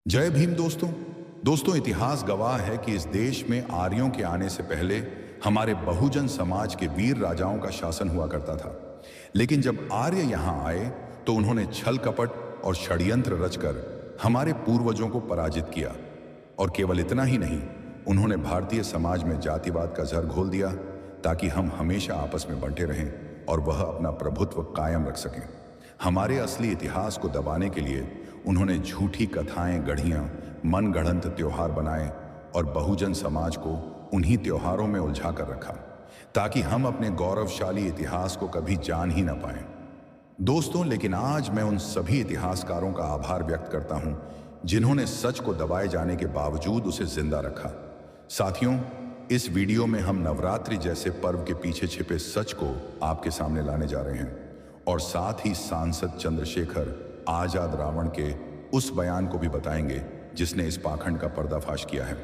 जय भीम दोस्तों। इतिहास गवाह है कि इस देश में आर्यों के आने से पहले हमारे बहुजन समाज के वीर राजाओं का शासन हुआ करता था। लेकिन जब आर्य यहाँ आए तो उन्होंने छल कपट और षड्यंत्र रचकर हमारे पूर्वजों को पराजित किया। और केवल इतना ही नहीं, उन्होंने भारतीय समाज में जातिवाद का जहर घोल दिया ताकि हम हमेशा आपस में बंटे रहें और वह अपना प्रभुत्व कायम रख सकें। हमारे असली इतिहास को दबाने के लिए उन्होंने झूठी कथाएं गढ़ियां, मनगढ़ंत त्योहार बनाए और बहुजन समाज को उन्हीं त्योहारों में उलझा कर रखा ताकि हम अपने गौरवशाली इतिहास को कभी जान ही ना पाएं। दोस्तों, लेकिन आज मैं उन सभी इतिहासकारों का आभार व्यक्त करता हूं जिन्होंने सच को दबाए जाने के बावजूद उसे जिंदा रखा। साथियों, इस वीडियो में हम नवरात्रि जैसे पर्व के पीछे छिपे सच को आपके सामने लाने जा रहे हैं और साथ ही सांसद चंद्रशेखर आजाद रावण के उस बयान को भी बताएंगे जिसने इस पाखंड का पर्दाफाश किया है।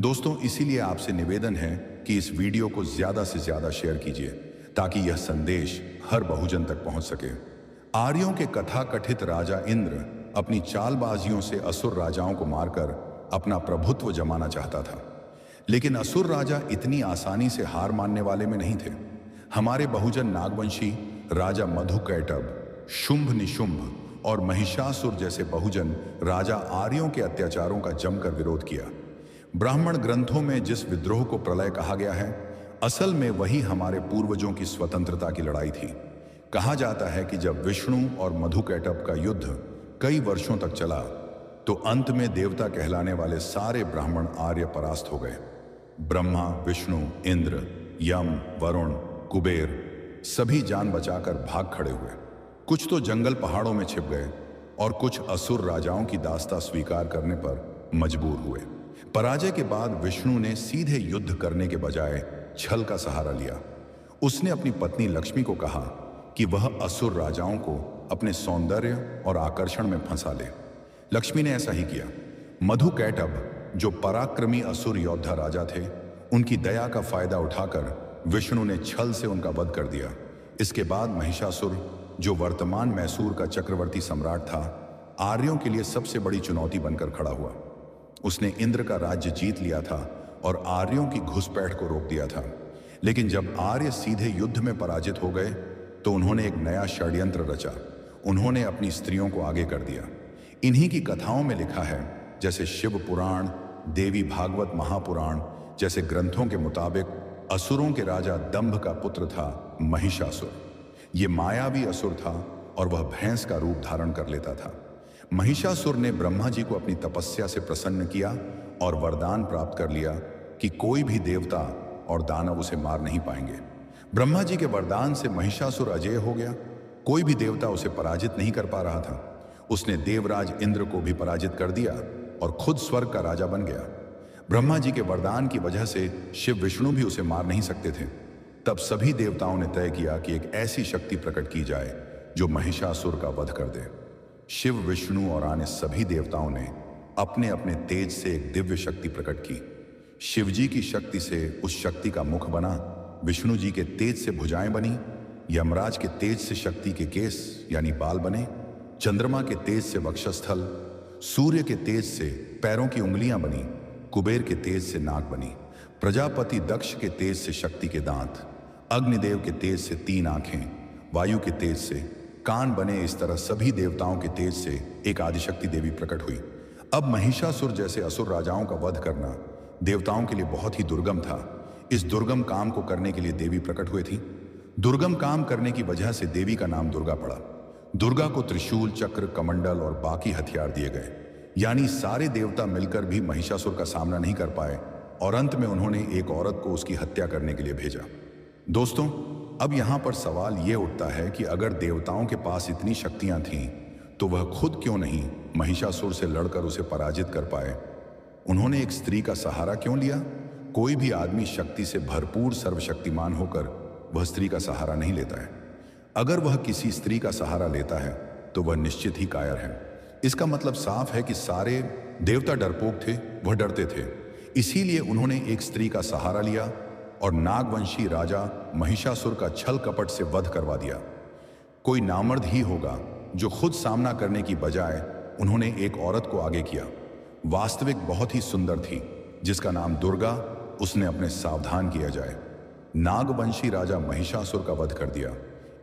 दोस्तों, इसीलिए आपसे निवेदन है कि इस वीडियो को ज्यादा से ज्यादा शेयर कीजिए ताकि यह संदेश हर बहुजन तक पहुंच सके। आर्यों के कथा कथित राजा इंद्र अपनी चालबाजियों से असुर राजाओं को मारकर अपना प्रभुत्व जमाना चाहता था। लेकिन असुर राजा इतनी आसानी से हार मानने वाले में नहीं थे। हमारे बहुजन नागवंशी राजा मधुकैटभ, शुंभ निशुंभ और महिषासुर जैसे बहुजन राजा आर्यों के अत्याचारों का जमकर विरोध किया। ब्राह्मण ग्रंथों में जिस विद्रोह को प्रलय कहा गया है, असल में वही हमारे पूर्वजों की स्वतंत्रता की लड़ाई थी। कहा जाता है कि जब विष्णु और मधुकैटभ का युद्ध कई वर्षों तक चला तो अंत में देवता कहलाने वाले सारे ब्राह्मण आर्य परास्त हो गए। ब्रह्मा, विष्णु, इंद्र, यम, वरुण, कुबेर सभी जान बचाकर भाग खड़े हुए। कुछ तो जंगल पहाड़ों में छिप गए और कुछ असुर राजाओं की दास्ता स्वीकार करने पर मजबूर हुए। पराजय के बाद विष्णु ने सीधे युद्ध करने के बजाय छल का सहारा लिया। उसने अपनी पत्नी लक्ष्मी को कहा कि वह असुर राजाओं को अपने सौंदर्य और आकर्षण में फंसा ले। लक्ष्मी ने ऐसा ही किया। मधुकैटभ, जो पराक्रमी असुर योद्धा राजा थे, उनकी दया का फायदा उठाकर विष्णु ने छल से उनका वध कर दिया। इसके बाद महिषासुर, जो वर्तमान मैसूर का चक्रवर्ती सम्राट था, आर्यों के लिए सबसे बड़ी चुनौती बनकर खड़ा हुआ। उसने इंद्र का राज्य जीत लिया था और आर्यों की घुसपैठ को रोक दिया था। लेकिन जब आर्य सीधे युद्ध में पराजित हो गए तो उन्होंने एक नया षड्यंत्र रचा। उन्होंने अपनी स्त्रियों को आगे कर दिया। इन्हीं की कथाओं में लिखा है, जैसे शिव पुराण, देवी भागवत महापुराण जैसे ग्रंथों के मुताबिक असुरों के राजा दंभ का पुत्र था महिषासुर। ये मायावी असुर था और वह भैंस का रूप धारण कर लेता था। महिषासुर ने ब्रह्मा जी को अपनी तपस्या से प्रसन्न किया और वरदान प्राप्त कर लिया कि कोई भी देवता और दानव उसे मार नहीं पाएंगे। ब्रह्मा जी के वरदान से महिषासुर अजेय हो गया। कोई भी देवता उसे पराजित नहीं कर पा रहा था। उसने देवराज इंद्र को भी पराजित कर दिया और खुद स्वर्ग का राजा बन गया। ब्रह्मा जी के वरदान की वजह से शिव विष्णु भी उसे मार नहीं सकते थे। तब सभी देवताओं ने तय किया कि एक ऐसी शक्ति प्रकट की जाए जो महिषासुर का वध कर दे। शिव, विष्णु और अन्य सभी देवताओं ने अपने अपने तेज से एक दिव्य शक्ति प्रकट की। शिवजी की शक्ति से उस शक्ति का मुख बना, विष्णु जी के तेज से भुजाएं बनी, यमराज के तेज से शक्ति के केस यानी बाल बने, चंद्रमा के तेज से वक्षस्थल, सूर्य के तेज से पैरों की उंगलियां बनी, कुबेर के तेज से नाक बनी, प्रजापति दक्ष के तेज से शक्ति के दांत, अग्निदेव के तेज से 3 आंखें, वायु के तेज से कान बने। इस तरह सभी देवताओं के तेज से एक आदिशक्ति देवी प्रकट हुई। अब महिषासुर जैसे असुर राजाओं का वध करना देवताओं के लिए बहुत ही दुर्गम था। इस दुर्गम काम को करने के लिए देवी प्रकट हुए थी। दुर्गम काम करने की वजह से देवी का नाम दुर्गा पड़ा। दुर्गा को त्रिशूल, चक्र, कमंडल और बाकी हथियार दिए गए। यानी सारे देवता मिलकर भी महिषासुर का सामना नहीं कर पाए और अंत में उन्होंने एक औरत को उसकी हत्या करने के लिए भेजा। दोस्तों, अब यहां पर सवाल यह उठता है कि अगर देवताओं के पास इतनी शक्तियां थीं तो वह खुद क्यों नहीं महिषासुर से लड़कर उसे पराजित कर पाए? उन्होंने एक स्त्री का सहारा क्यों लिया? कोई भी आदमी शक्ति से भरपूर सर्वशक्तिमान होकर वह स्त्री का सहारा नहीं लेता है। अगर वह किसी स्त्री का सहारा लेता है तो वह निश्चित ही कायर है। इसका मतलब साफ है कि सारे देवता डरपोक थे, वह डरते थे। इसीलिए उन्होंने एक स्त्री का सहारा लिया और नागवंशी राजा महिषासुर का छल कपट से वध करवा दिया। कोई नामर्द ही होगा जो खुद सामना करने की बजाय उन्होंने एक औरत को आगे किया। वास्तविक बहुत ही सुंदर थी, जिसका नाम दुर्गा, उसने अपने सावधान किया जाए। नागवंशी राजा महिषासुर का वध कर दिया।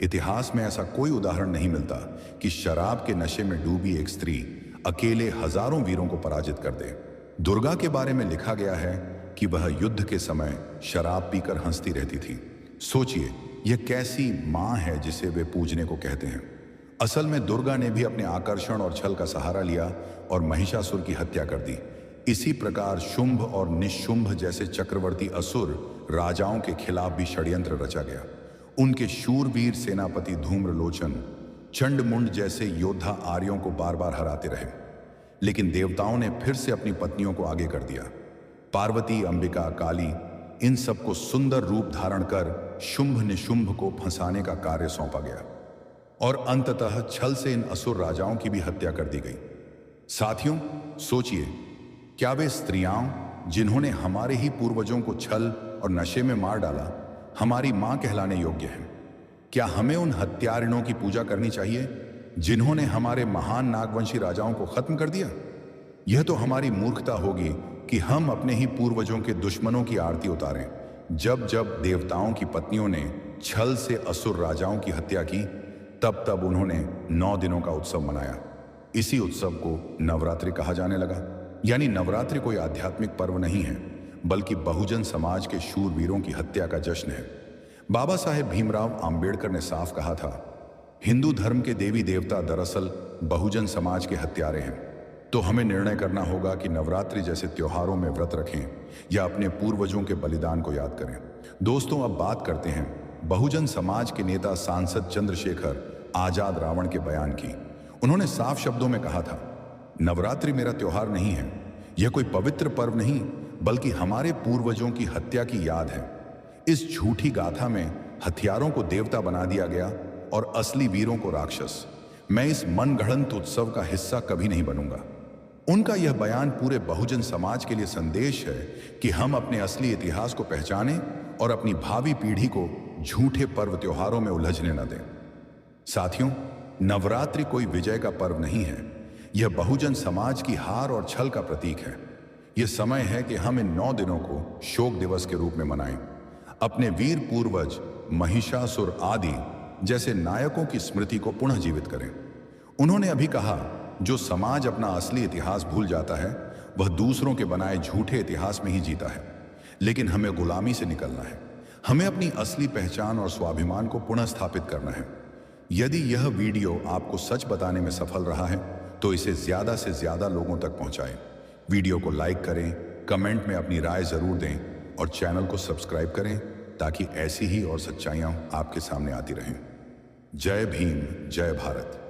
इतिहास में ऐसा कोई उदाहरण नहीं मिलता कि शराब के नशे में डूबी एक स्त्री अकेले हजारों वीरों को पराजित कर दे। दुर्गा के बारे में लिखा गया है कि वह युद्ध के समय शराब पीकर हंसती रहती थी। सोचिए, यह कैसी मां है जिसे वे पूजने को कहते हैं। असल में दुर्गा ने भी अपने आकर्षण और छल का सहारा लिया और महिषासुर की हत्या कर दी। इसी प्रकार शुंभ और निशुंभ जैसे चक्रवर्ती असुर राजाओं के खिलाफ भी षड्यंत्र रचा गया। उनके शूरवीर सेनापति धूम्रलोचन, चंडमुंड जैसे योद्धा आर्यों को बार बार हराते रहे, लेकिन देवताओं ने फिर से अपनी पत्नियों को आगे कर दिया। पार्वती, अंबिका, काली, इन सबको सुंदर रूप धारण कर शुंभ निशुंभ को फंसाने का कार्य सौंपा गया और अंततः छल से इन असुर राजाओं की भी हत्या कर दी गई। साथियों, सोचिए, क्या वे स्त्रियां जिन्होंने हमारे ही पूर्वजों को छल और नशे में मार डाला हमारी मां कहलाने योग्य हैं? क्या हमें उन हत्यारिणों की पूजा करनी चाहिए जिन्होंने हमारे महान नागवंशी राजाओं को खत्म कर दिया? यह तो हमारी मूर्खता होगी कि हम अपने ही पूर्वजों के दुश्मनों की आरती उतारें। जब जब देवताओं की पत्नियों ने छल से असुर राजाओं की हत्या की, तब तब उन्होंने 9 दिनों का उत्सव मनाया। इसी उत्सव को नवरात्रि कहा जाने लगा। यानी नवरात्रि कोई आध्यात्मिक पर्व नहीं है, बल्कि बहुजन समाज के शूरवीरों की हत्या का जश्न है। बाबा साहेब भीमराव आंबेडकर ने साफ कहा था, हिंदू धर्म के देवी देवता दरअसल बहुजन समाज के हत्यारे हैं। तो हमें निर्णय करना होगा कि नवरात्रि जैसे त्योहारों में व्रत रखें या अपने पूर्वजों के बलिदान को याद करें। दोस्तों, अब बात करते हैं बहुजन समाज के नेता सांसद चंद्रशेखर आजाद रावण के बयान की। उन्होंने साफ शब्दों में कहा था, नवरात्रि मेरा त्योहार नहीं है, यह कोई पवित्र पर्व नहीं, बल्कि हमारे पूर्वजों की हत्या की याद है। इस झूठी गाथा में हथियारों को देवता बना दिया गया और असली वीरों को राक्षस। मैं इस मनगढ़ंत उत्सव का हिस्सा कभी नहीं बनूंगा। उनका यह बयान पूरे बहुजन समाज के लिए संदेश है कि हम अपने असली इतिहास को पहचानें और अपनी भावी पीढ़ी को झूठे पर्व त्योहारों में उलझने न दें। साथियों, नवरात्रि कोई विजय का पर्व नहीं है, यह बहुजन समाज की हार और छल का प्रतीक है। यह समय है कि हम इन 9 दिनों को शोक दिवस के रूप में मनाएं। अपने वीर पूर्वज महिषासुर आदि जैसे नायकों की स्मृति को पुनः जीवित करें। उन्होंने अभी कहा, जो समाज अपना असली इतिहास भूल जाता है वह दूसरों के बनाए झूठे इतिहास में ही जीता है। लेकिन हमें गुलामी से निकलना है। हमें अपनी असली पहचान और स्वाभिमान को पुनः स्थापित करना है। यदि यह वीडियो आपको सच बताने में सफल रहा है तो इसे ज्यादा से ज्यादा लोगों तक पहुंचाएं। वीडियो को लाइक करें, कमेंट में अपनी राय जरूर दें और चैनल को सब्सक्राइब करें ताकि ऐसी ही और सच्चाइयां आपके सामने आती रहें। जय भीम, जय भारत।